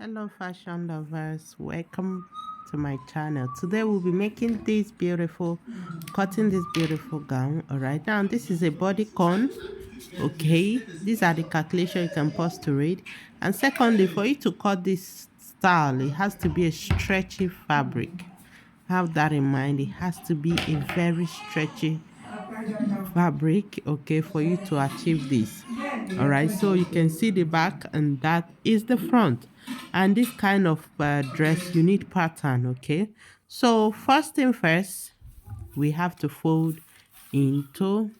Hello fashion lovers, welcome to my channel. Today we'll be making this beautiful, cutting this beautiful gown. All right, now this is a bodycon. Okay, these are the calculation you can pause to read. And secondly, for you to cut this style, it has to be a stretchy fabric. Have that in mind. It has to be a very stretchy fabric, okay, for you to achieve this. All right, so you can see the back and that is the front. And this kind of dress, you need pattern, okay. So first thing first, we have to fold into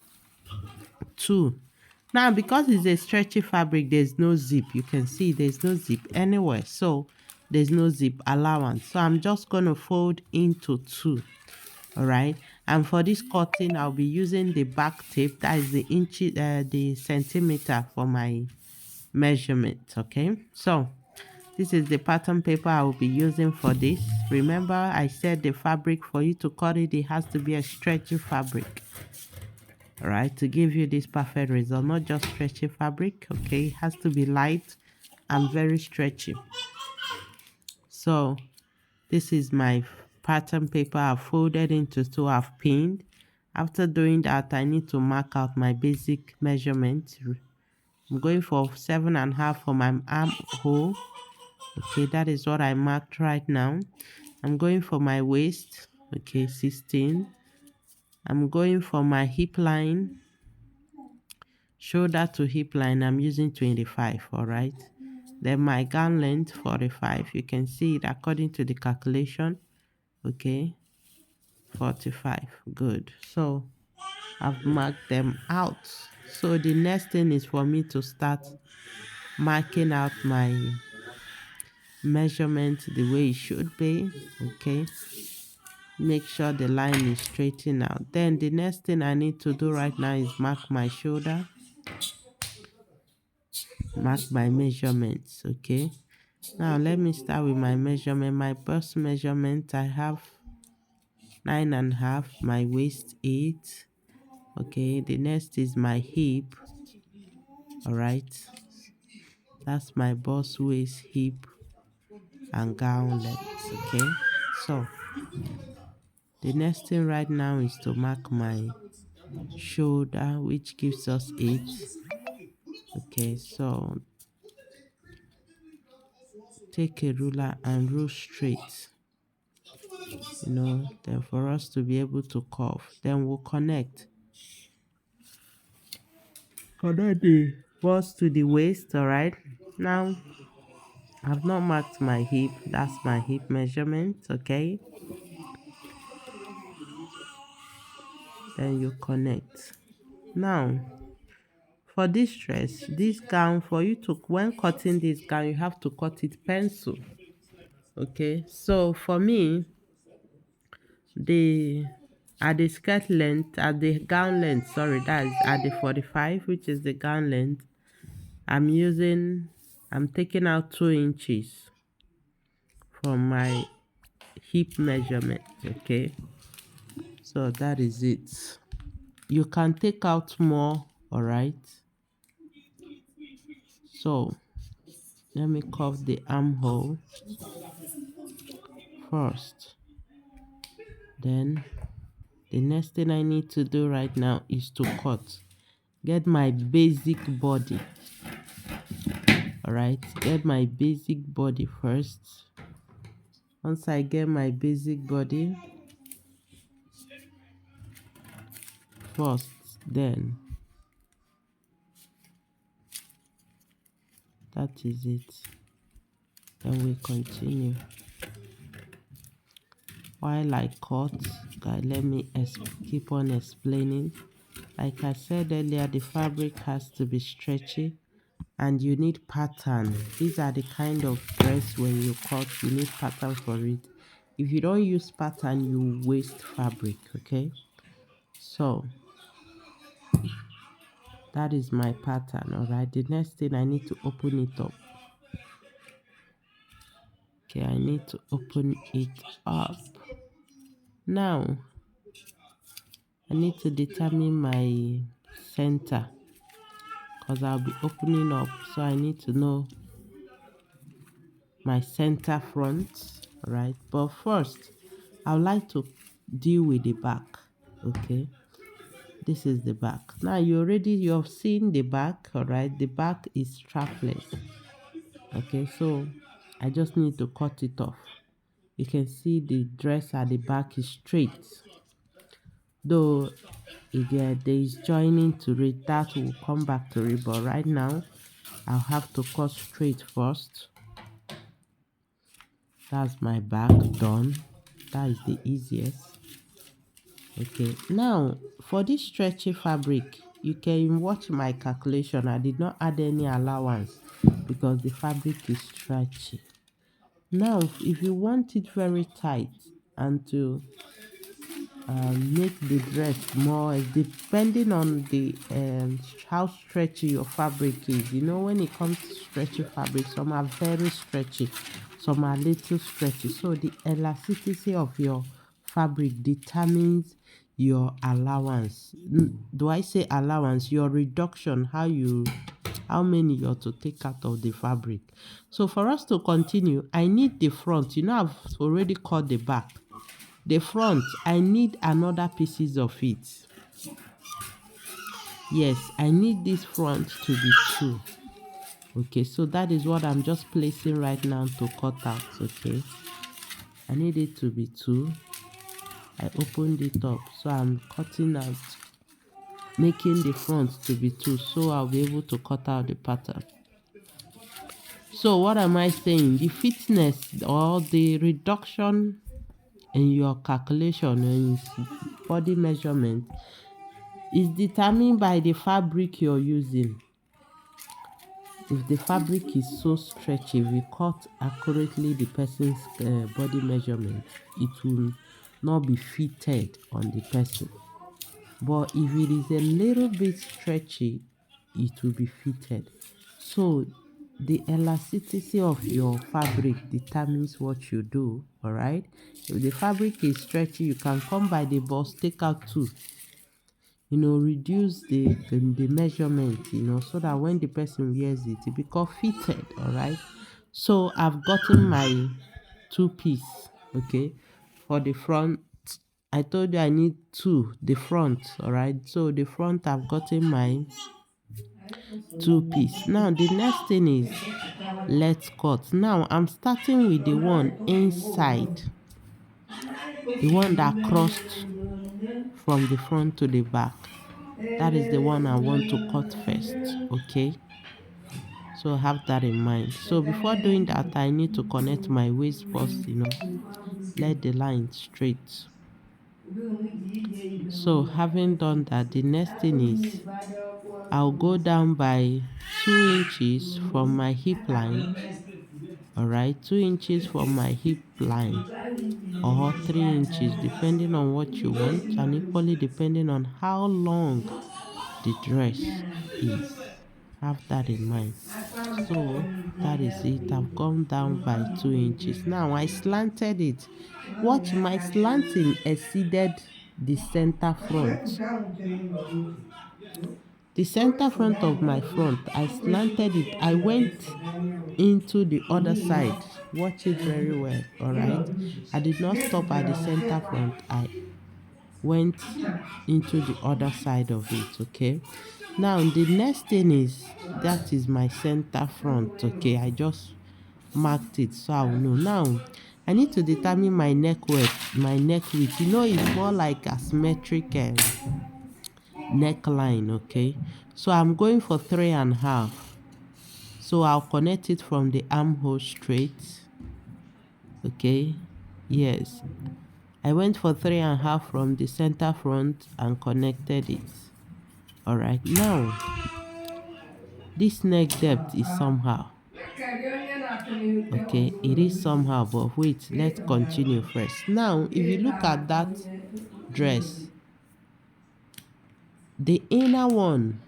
two. Now because it's a stretchy fabric, there's no zip. You can see there's no zip anywhere, so there's no zip allowance. So I'm just going to fold into two. All right, and for this cutting I'll be using the back tape, that is the inches, the centimeter for my measurement. Okay, so this is the pattern paper I will be using for this. Remember I said the fabric, for you to cut it, it has to be a stretchy fabric. All right, to give you this perfect result, not just stretchy fabric. Okay, it has to be light and very stretchy. So this is my pattern paper. I've folded into two, I've pinned. After doing that, I need to mark out my basic measurement. I'm going for 7.5 for my armhole. Okay, that is what I marked right now. I'm going for my waist. Okay, 16. I'm going for my hip line. Shoulder to hip line, I'm using 25. All right. Then my gown length, 45. You can see it according to the calculation. Okay, 45. Good. So I've marked them out. So the next thing is for me to start marking out my measurement the way it should be. Okay, make sure the line is straightened out. Then the next thing I need to do right now is mark my shoulder, mark my measurements. Okay, now let me start with my measurement. My bust measurement, I have 9.5, my waist 8. Okay, the next is my hip. All right, that's my bust, waist, hip and gown length. Okay, so the next thing right now is to mark my shoulder, which gives us 8. Okay, so take a ruler and rule straight, then for us to be able to curve, then we'll connect the bust to the waist. All right, now I've not marked my hip. That's my hip measurement. Okay, then you connect. Now for this dress, this gown, for you to, when cutting this gown, you have to cut it pencil. Okay, so for me, the at the skirt length, at the gown length, sorry, that is at the 45, which is the gown length, I'm taking out 2 inches from my hip measurement. Okay, so that is it. You can take out more. All right, so let me curve the armhole first. Then the next thing I need to do right now is to get my basic body. All right, get my basic body first. Once I get my basic body first, then that is it. Then we continue. While I cut, let me keep on explaining. Like I said earlier, the fabric has to be stretchy and you need pattern. These are the kind of dress, when you cut, you need pattern for it. If you don't use pattern, you waste fabric. Okay, so that is my pattern. All right, the next thing, I need to open it up. Okay, I need to open it up. Now I need to determine my center, because I'll be opening up, so I need to know my center front, right? But first, I would like to deal with the back. Okay, this is the back. Now you've seen the back, all right? The back is strapless. Okay, so I just need to cut it off. You can see the dress at the back is straight, though again there is joining to it. That will come back to it, but right now I'll have to cut straight first. That's my back done. That is the easiest. Okay, now for this stretchy fabric, you can watch my calculation. I did not add any allowance because the fabric is stretchy. Now if you want it very tight and to make the dress more, depending on the how stretchy your fabric is. You know, when it comes to stretchy fabric, some are very stretchy, some are little stretchy. So the elasticity of your fabric determines your allowance. Do I say allowance? Your reduction, how many you're to take out of the fabric. So for us to continue, I need the front. You know, I've already cut the back. The front, I need another pieces of it. Yes, I need this front to be 2. Okay, so that is what I'm just placing right now to cut out. Okay, I need it to be 2. I opened it up, so I'm cutting out, making the front to be 2, so I'll be able to cut out the pattern. So what am I saying? The fitness or the reduction in your calculation and body measurement is determined by the fabric you're using. If the fabric is so stretchy, if you cut accurately the person's body measurement, it will not be fitted on the person. But if it is a little bit stretchy, it will be fitted. So the elasticity of your fabric determines what you do. All right, if the fabric is stretchy, you can come by the bust, take out 2, reduce the measurement, so that when the person wears it, it becomes fitted. All right, so I've gotten my 2 piece. Okay, for the front, I told you I need 2, the front. All right, so the front, I've gotten my 2 piece. Now the next thing is, let's cut. Now I'm starting with the one inside, the one that crossed from the front to the back. That is the one I want to cut first. Okay, so have that in mind. So before doing that, I need to connect my waist first, let the line straight. So having done that, the next thing is, I'll go down by 2 inches from my hip line. All right, 2 inches from my hip line, or 3 inches, depending on what you want, and equally depending on how long the dress is. Have that in mind. So that is it. I've gone down by 2 inches. Now I slanted it. Watch, my slanting exceeded the center front. The center front of my front, I slanted it. I went into the other side. Watch it very well. All right, I did not stop at the center front. I went into the other side of it. Okay, now the next thing is, that is my center front. Okay, I just marked it so I'll know. Now I need to determine my neck width. It's more like a symmetric neckline. Okay, so I'm going for 3.5. So I'll connect it from the armhole straight. Okay, yes, I went for 3.5 from the center front and connected it. All right, now this neck depth is somehow. Okay, it is somehow, but wait, let's continue first. Now if you look at that dress, the inner one,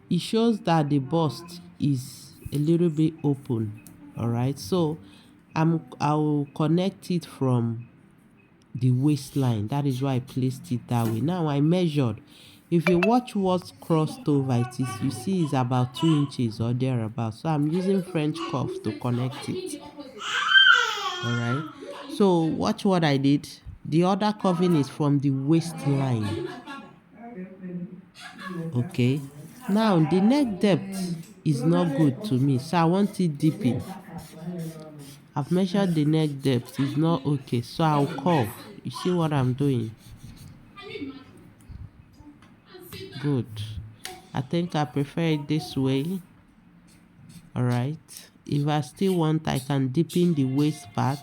it shows that the bust is a little bit open. All right, so I will connect it from the waistline. That is why I placed it that way. Now I measured. If you watch what's crossed over, it is, you see it's about 2 inches or thereabout. So I'm using French cuff to connect it. All right. So watch what I did. The other curving is from the waistline. Okay. Now the neck depth is not good to me, so I want it deepen. I've measured the neck depth, it's not okay, so I'll curve. You see what I'm doing? Good. I think I prefer it this way. All right. If I still want, I can deepen the waist part.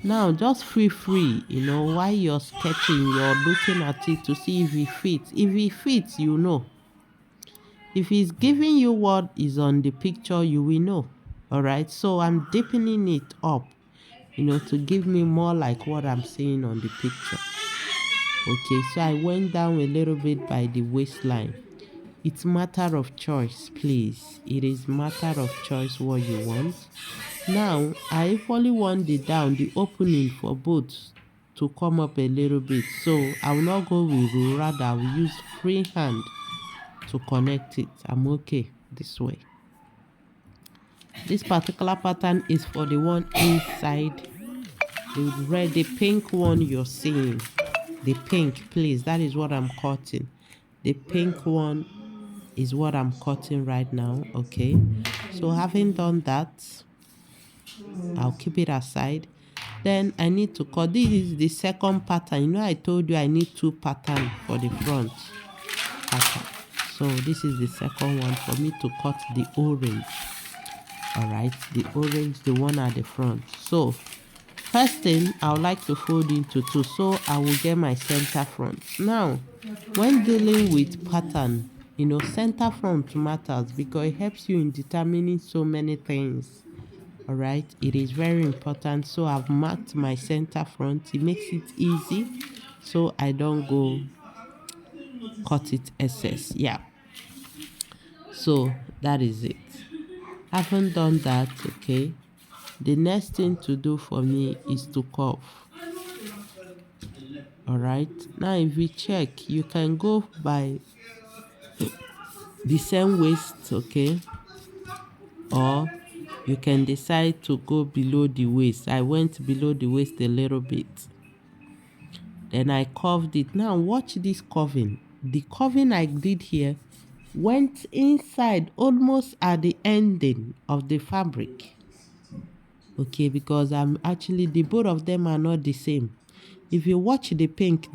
Now just free, while you're sketching, you're looking at it to see if it fits. If it fits, you know. If it's giving you what is on the picture, you will know. All right. So I'm deepening it up, to give me more like what I'm seeing on the picture. Okay, so I went down a little bit by the waistline. It's matter of choice, please. It is matter of choice what you want. Now, I equally want the opening for both to come up a little bit. So I will not go with rule, rather I will use free hand to connect it. I'm okay this way. This particular pattern is for the one inside. The pink one you're seeing. The pink, please, that is what I'm cutting. The pink one is what I'm cutting right now. Okay, so having done that, I'll keep it aside. Then I need to cut. This is the second pattern. I told you I need 2 patterns for the front pattern. So this is the second one for me to cut the orange. All right, the orange, the one at the front. So first thing, I would like to fold into 2, so I will get my center front. Now, when dealing with pattern, center front matters because it helps you in determining so many things. All right, it is very important. So I've marked my center front. It makes it easy, so I don't go cut it excess. Yeah. So that is it. Haven't done that. Okay. The next thing to do for me is to curve. All right. Now, if we check, you can go by the same waist, okay? Or you can decide to go below the waist. I went below the waist a little bit. Then I curved it. Now, watch this curving. The curving I did here went inside almost at the ending of the fabric. Okay, because the both of them are not the same. If you watch the pink,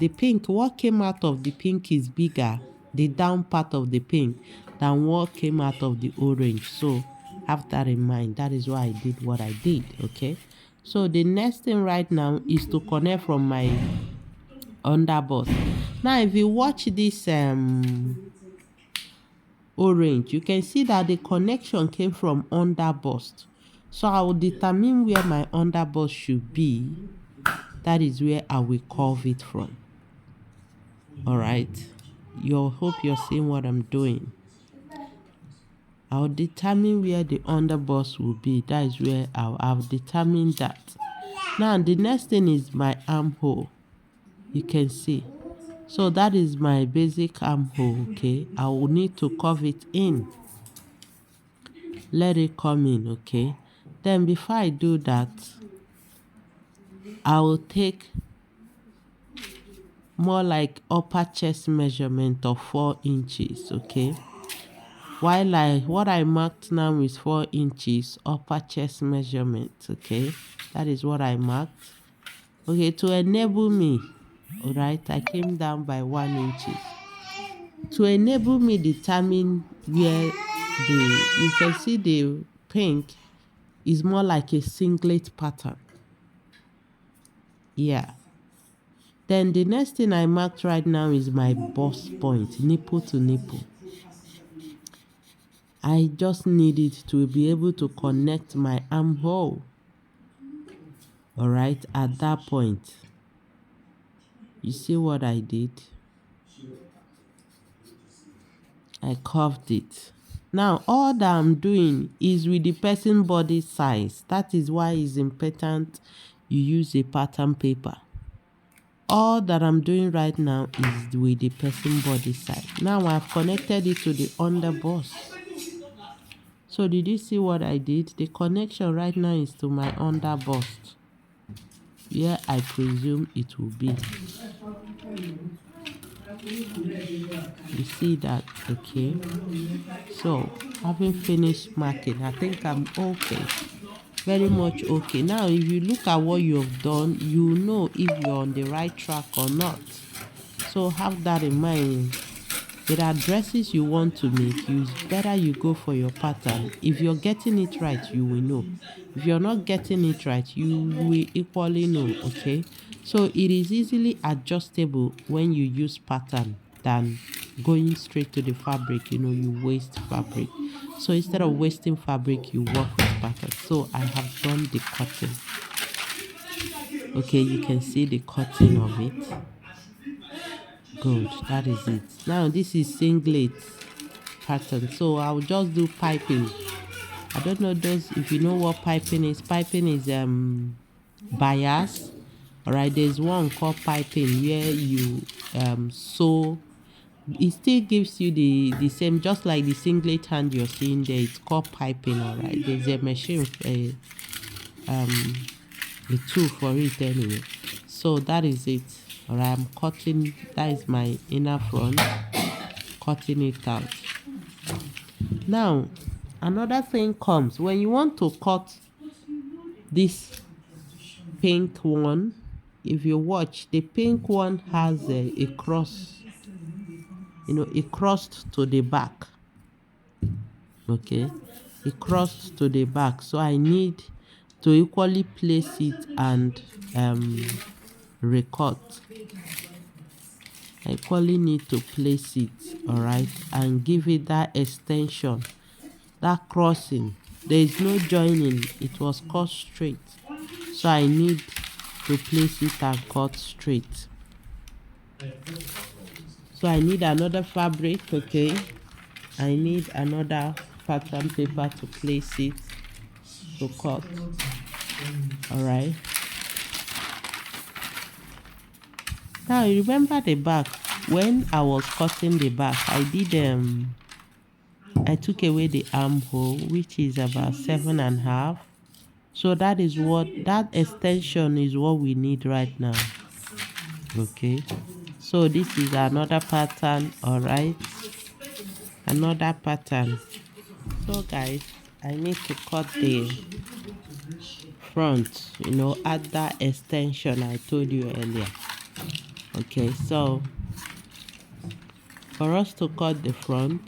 what came out of the pink is bigger, the down part of the pink, than what came out of the orange. So have that in mind. That is why I did what I did. Okay. So the next thing right now is to connect from my underbust. Now, if you watch this orange, you can see that the connection came from underbust. So I will determine where my underbust should be. That is where I will curve it from. All right. Hope you're seeing what I'm doing. I'll determine where the underbust will be. That is where I've determined that. Now, the next thing is my armhole. You can see. So that is my basic armhole, okay? I will need to curve it in. Let it come in, okay? Then before I do that, I will take more like upper chest measurement of 4 inches, okay? While what I marked now is 4 inches upper chest measurement, okay? That is what I marked. Okay, to enable me, all right, I came down by 1 inches. To enable me determine where you can see the pink is more like a singlet pattern. Yeah. Then the next thing I marked right now is my bust point, nipple to nipple. I just needed to be able to connect my armhole. All right, at that point. You see what I did? I curved it. Now, all that I'm doing is with the person body size. That is why it's important you use a pattern paper. All that I'm doing right now is with the person body side. Now I've connected it to the under bust. So did you see what I did? The connection right now is to my under bust, where I presume it will be. You see that? Okay. So having finished marking, I think I'm okay. Very much okay. Now if you look at what you have done, you know if you're on the right track or not. So have that in mind. There are dresses you want to make, it's better you go for your pattern. If you're getting it right, you will know. If you're not getting it right, you will equally know, okay? So it is easily adjustable when you use pattern than going straight to the fabric, you waste fabric. So instead of wasting fabric, you work with pattern. So I have done the cutting. Okay, you can see the cutting of it. Good, that is it. Now this is singlet pattern, so I'll just do piping. I don't know those if you know what piping is. Piping is bias. All right, there's one called piping where you sew. It still gives you the same, just like the singlet hand you're seeing there. It's called piping. All right, there's a machine, a tool for it anyway. So that is it. All right, I'm cutting. That is my inner front, cutting it out. Now another thing comes when you want to cut this pink one. If you watch, the pink one has a cross, it crossed to the back. Okay, it crossed to the back, so I need to equally place it and recut. I equally need to place it, all right, and give it that extension, that crossing. There is no joining, it was cut straight, so I need to place it and cut straight. So I need another fabric, okay, I need another pattern paper to place it, to cut. All right, now you remember the back. When I was cutting the back, I took away the armhole, which is about 7.5. So that extension is what we need right now. Okay, so this is another pattern. All right, another pattern. So guys, I need to cut the front, add that extension I told you earlier. Okay, so for us to cut the front,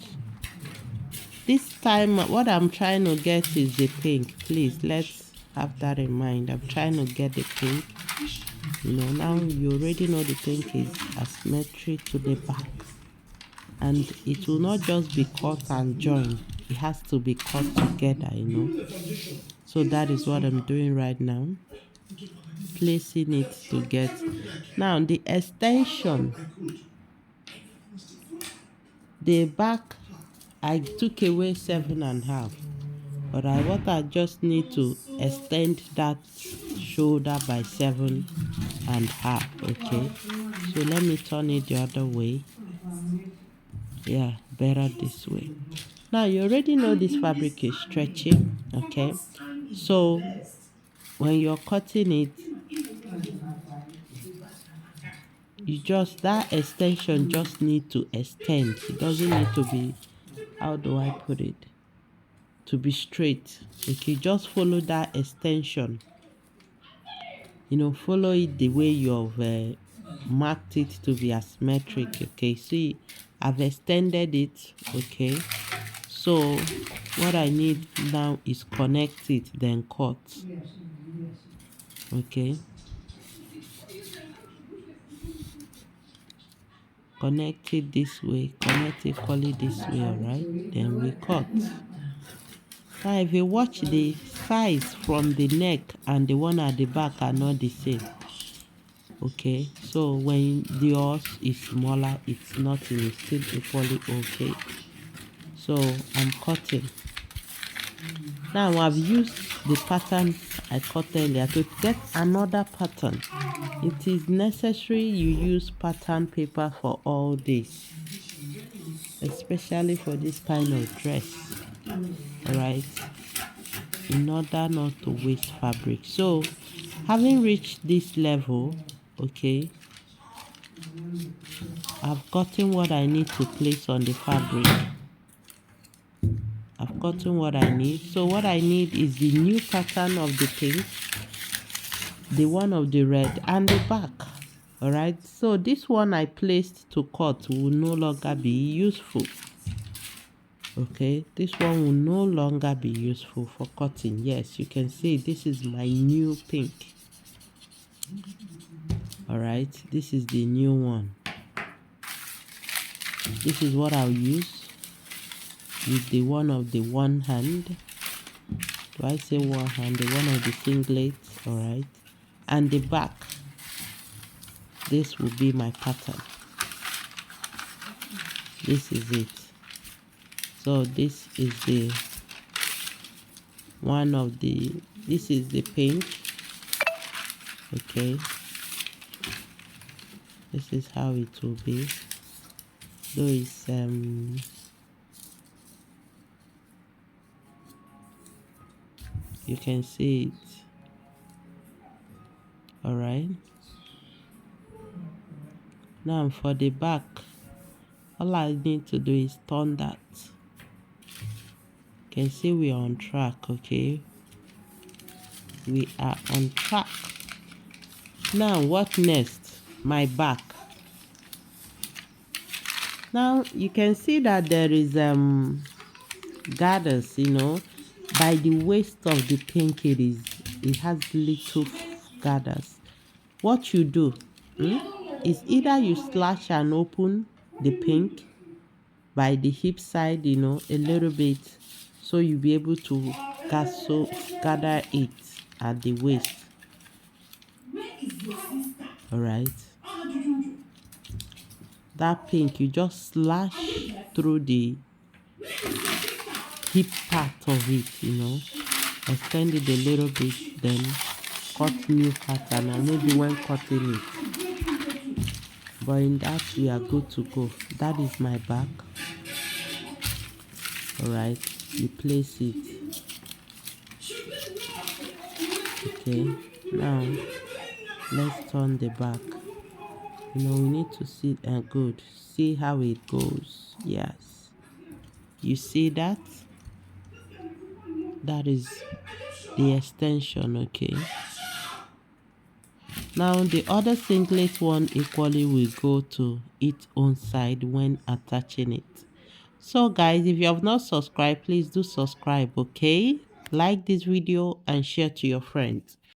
this time what I'm trying to get is the pink. Please, let's have that in mind. I'm trying to get the pink. Now you already know the pink is asymmetric to the back, and it will not just be cut and joined, it has to be cut together. So that is what I'm doing right now, placing it to get. Now the extension, the back, I took away 7.5, but I just need to extend that shoulder by 7.5. Okay, so let me turn it the other way. Yeah, better this way. Now you already know this fabric is stretching. Okay, so when you're cutting it, that extension just need to extend. It doesn't need to be, how do I put it, to be straight. Okay, just follow that extension. Follow it the way you've marked it to be asymmetric. Okay, see, I've extended it. Okay, so what I need now is connect it, then cut. Okay, connect it this way, connect equally this way. All right, then we cut. Now if you watch, the size from the neck and the one at the back are not the same. Okay, so when yours is smaller, it's still equally okay. So I'm cutting. Now I've used the pattern I cut earlier to get another pattern. It is necessary you use pattern paper for all this, especially for this kind of dress, all right, in order not to waste fabric. So having reached this level, okay, I've gotten what I need to place on the fabric. I've gotten what I need. So what I need is the new pattern of the pink, the one of the red, and the back. All right, so this one I placed to cut will no longer be useful. Okay, this one will no longer be useful for cutting. Yes, you can see this is my new pink. All right, this is the new one. This is what I'll use with the one of the one hand. Do I say one hand? The one of the singlets. All right, and the back. This will be my pattern. This is it. So this is the one of the, this is the pink. Okay, this is how it will be. Though it's you can see it. All right, now for the back, all I need to do is turn that. You can see we are on track. Okay, we are on track. Now what next? My back. Now you can see that there is gathers, you know, by the waist of the pink. It has little gathers. What you do is either you slash and open the pink by the hip side, you know, a little bit, so you'll be able to gather it at the waist. All right, that pink, you just slash through the hip part of it, you know, extend it a little bit, then cut new pattern, and maybe when cutting it. But in that we are good to go. That is my back. All right, you place it. Okay, now let's turn the back. You know, we need to see good, see how it goes. Yes, you see that? That is the extension. Okay, now the other singlet one equally will go to its own side when attaching it. So guys, if you have not subscribed, please do subscribe. Okay, like this video and share to your friends.